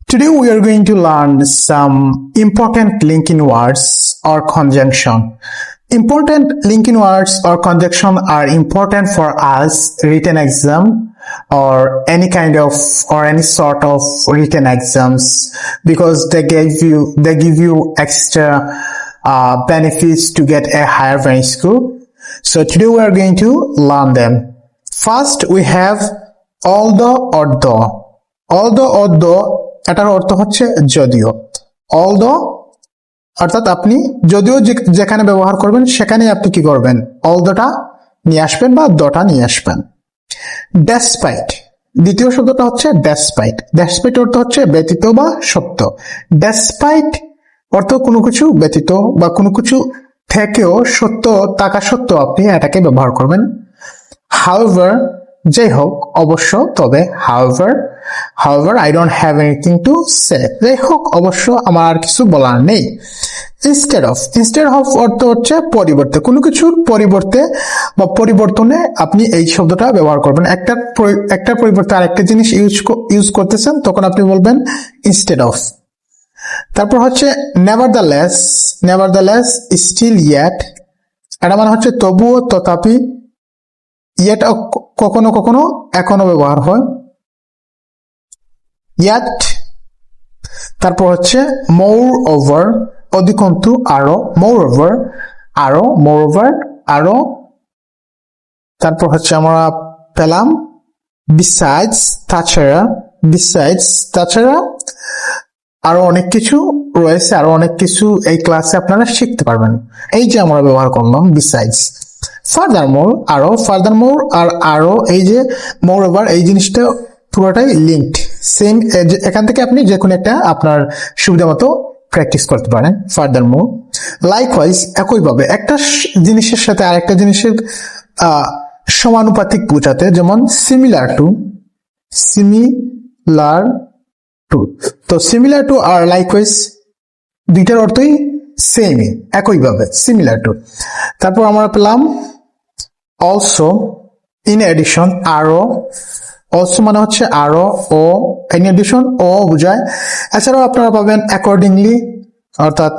Today we are going to learn some important linking words or conjunction. Important linking words or conjunction are important for us written exam or any kind of or any sort of written exams because they give you extra benefits to get a higher rank score. So today we are going to learn them. First we have although or though. Although or though এটার অর্থ হচ্ছে যদিও। although অর্থাৎ আপনি যদিও যেখানে ব্যবহার করবেন সেখানে আপনি কি করবেন, although-টা নিয়ে আসবেন বা though-টা নিয়ে আসবেন। despite দ্বিতীয় শব্দটা হচ্ছে despite। despite অর্থ হচ্ছে ব্যতীত বা সত্য। despite অর্থ কোনো কিছু ব্যতীত বা কোনো কিছু থেকেও সত্য থাকা সত্ত্বেও আপনি এটাকে ব্যবহার করবেন। however যাই হোক, অবশ্য, তবে, however I don't have anything to say, যাই হোক, অবশ্য আমার আর কিছু বলার নেই। instead of অর্থ হচ্ছে পরিবর্তে, কোনো কিছুর পরিবর্তে বা পরিবর্তনে আপনি এই শব্দটা ব্যবহার করবেন। একটা পরিবর্তে আরেকটা জিনিস ইউজ করতেছেন, তখন আপনি বলবেন instead of। তারপর হচ্ছে nevertheless still yet, এটা মানে হচ্ছে তবুও, তথাপি। yet কখনো কখনো এখনো ব্যবহার হয়, yet। তারপর হচ্ছে moreover অধিকন্তু, আরো, moreover আরো। তারপর হচ্ছে আমরা পেলাম besides তাছাড়া। আরো অনেক কিছু রয়েছে, আরো অনেক কিছু এই ক্লাসে আপনারা শিখতে পারবেন। এই যে আমরা ব্যবহার করলাম besides। ফার্দারমোর আর আরো, এই যে মোরওভার, এই জিনিসটা পুরোটাই লিঙ্কড, সেম। এখান থেকে আপনি যে কোনো একটা আপনার সুবিধা মতো প্র্যাকটিস করতে পারেন। ফার্দারমোর, লাইকওয়াইজ একইভাবে, একটা জিনিসের সাথে আরেকটা জিনিসের সমানুপাতিক বোঝাতে, যেমন সিমিলার টু। তো সিমিলার টু আর লাইকওয়াইজ দুইটার অর্থই সেমই, একইভাবে, সিমিলার টু। তারপর আমরা পেলাম অলসো, ইন এডিশন, আরো। অলসো মানে হচ্ছে আরো, ও, ইন এডিশন ও বোঝায়। এছাড়াও আপনারা পাবেন অ্যাকর্ডিংলি, অর্থাৎ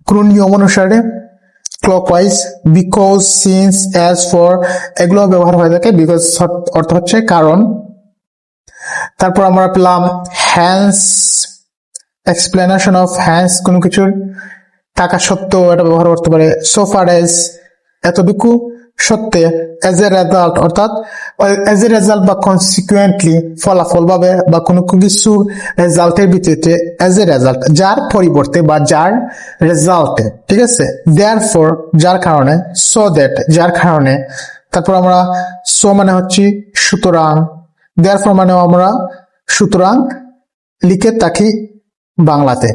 কোন নিয়ম অনুসারে। Clockwise, because, since, as for, এগুলো ব্যবহার হয়ে থাকে। বিকজ অর্থ হচ্ছে কারণ। তারপর আমরা পেলাম হ্যান্স, এক্সপ্লেনেশন অফ হ্যান্স, কোনো কিছুর থাকা সত্ত্বেও এটা ব্যবহার করতে পারে। সো ফার এজ, এতটুকু সত্ত্বে। এজ এ রেজাল্ট, অর্থাৎ এজ এ রেজাল্ট বা কনসিকুয়েন্টলি, ফলাফল ভাবে বা কোনো কিছু রেজাল্টের ভিত্তিতে। এজ এ রেজাল্ট, যার পরিবর্তে বা যার রেজাল্টে, ঠিক আছে। দেয়ারফর, যার কারণে। সো দ্যাট, যার কারণে। তারপর আমরা সো মানে হচ্ছে সুতরাং। দেয়ারফর মানে আমরা সুতরাং লিখে থাকি বাংলাতে।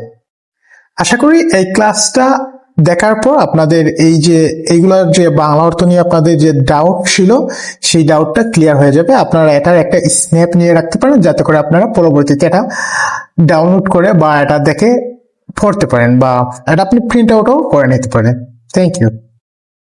আশা করি এই ক্লাসটা দেখার পর আপনাদের এইগুলোর যে বাংলা অর্থ নিয়ে আপনাদের যে ডাউট ছিল, সেই ডাউটটা ক্লিয়ার হয়ে যাবে। আপনারা এটার একটা স্ন্যাপ নিয়ে রাখতে পারেন, যাতে করে আপনারা পরবর্তীতে এটা ডাউনলোড করে বা এটা দেখে পড়তে পারেন, বা এটা আপনি প্রিন্ট আউটও করে নিতে পারেন। Thank you.